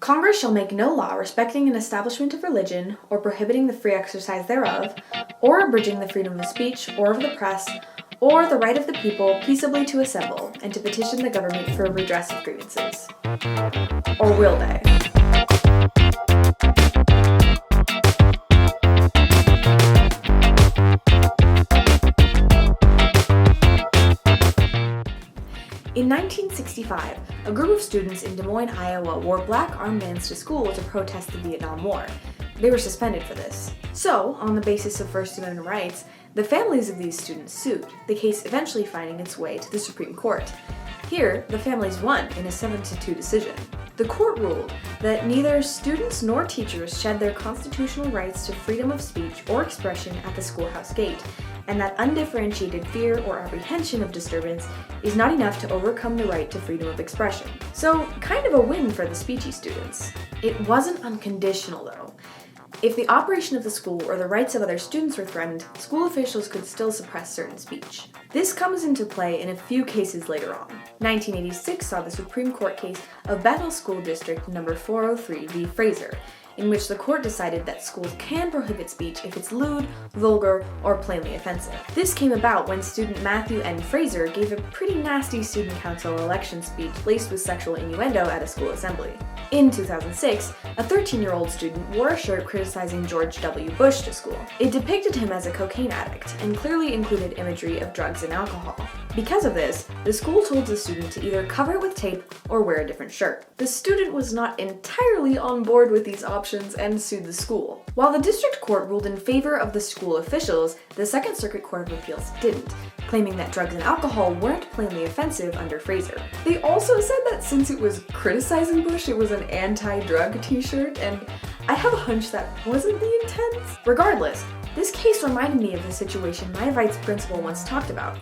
Congress shall make no law respecting an establishment of religion, or prohibiting the free exercise thereof, or abridging the freedom of speech, or of the press, or the right of the people peaceably to assemble, and to petition the government for a redress of grievances. Or will they? In 1965, a group of students in Des Moines, Iowa wore black armbands to school to protest the Vietnam War. They were suspended for this. So, on the basis of First Amendment rights, the families of these students sued, the case eventually finding its way to the Supreme Court. Here, the families won in a 7-2 decision. The court ruled that neither students nor teachers shed their constitutional rights to freedom of speech or expression at the schoolhouse gate, and that undifferentiated fear or apprehension of disturbance is not enough to overcome the right to freedom of expression. So, kind of a win for the speechy students. It wasn't unconditional, though. If the operation of the school or the rights of other students were threatened, school officials could still suppress certain speech. This comes into play in a few cases later on. 1986 saw the Supreme Court case of Bethel School District No. 403 v. Fraser, in which the court decided that schools can prohibit speech if it's lewd, vulgar, or plainly offensive. This came about when student Matthew N. Fraser gave a pretty nasty student council election speech laced with sexual innuendo at a school assembly. In 2006, a 13-year-old student wore a shirt criticizing George W. Bush to school. It depicted him as a cocaine addict and clearly included imagery of drugs and alcohol. Because of this, the school told the student to either cover it with tape or wear a different shirt. The student was not entirely on board with these options and sued the school. While the district court ruled in favor of the school officials, the Second Circuit Court of Appeals didn't, claiming that drugs and alcohol weren't plainly offensive under Fraser. They also said that since it was criticizing Bush, it was an anti-drug t-shirt, and I have a hunch that wasn't the intent. Regardless, this case reminded me of the situation my vice principal once talked about.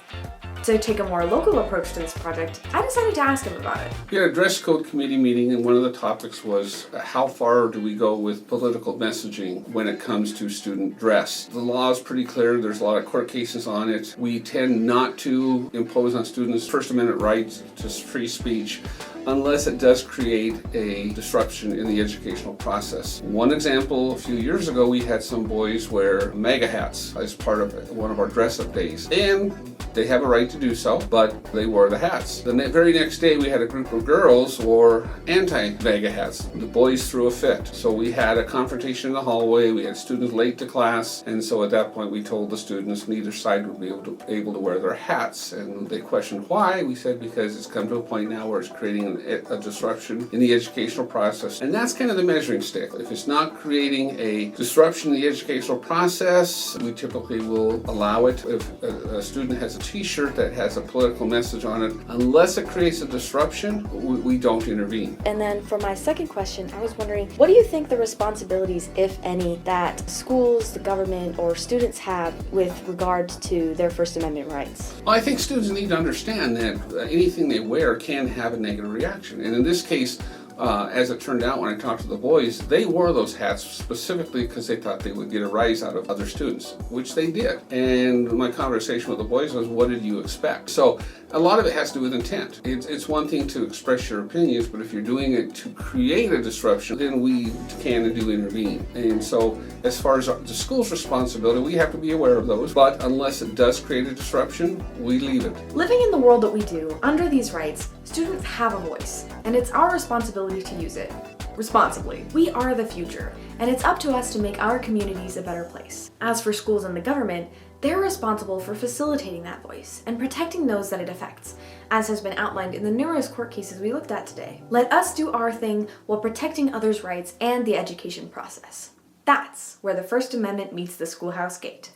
To take a more local approach to this project, I decided to ask him about it. We had a dress code committee meeting, and one of the topics was how far do we go with political messaging when it comes to student dress. The law is pretty clear. There's a lot of court cases on it. We tend not to impose on students First Amendment rights to free speech unless it does create a disruption in the educational process. One example, a few years ago, we had some boys wear MAGA hats as part of one of our dress-up days. And they have a right to do so, but they wore the hats. The very next day, we had a group of girls wore anti-MAGA hats. The boys threw a fit. So we had a confrontation in the hallway. We had students late to class. And so at that point, we told the students neither side would be able to wear their hats. And they questioned why. We said because it's come to a point now where it's creating a disruption in the educational process. And that's kind of the measuring stick. If it's not creating a disruption in the educational process, we typically will allow it. If a student has a t-shirt that has a political message on it, unless it creates a disruption, we don't intervene. And then for my second question, I was wondering, what do you think the responsibilities, if any, that schools, the government, or students have with regard to their First Amendment rights? Well, I think students need to understand that anything they wear can have a negative reaction. And in this case, as it turned out when I talked to the boys, they wore those hats specifically because they thought they would get a rise out of other students, which they did. And my conversation with the boys was, what did you expect? So a lot of it has to do with intent. It's one thing to express your opinions, but if you're doing it to create a disruption, then we can and do intervene. And so as far as the school's responsibility, we have to be aware of those, but unless it does create a disruption, we leave it. Living in the world that we do, under these rights, students have a voice, and it's our responsibility to use it responsibly. We are the future, and it's up to us to make our communities a better place. As for schools and the government, they're responsible for facilitating that voice and protecting those that it affects, as has been outlined in the numerous court cases we looked at today. Let us do our thing while protecting others' rights and the education process. That's where the First Amendment meets the schoolhouse gate.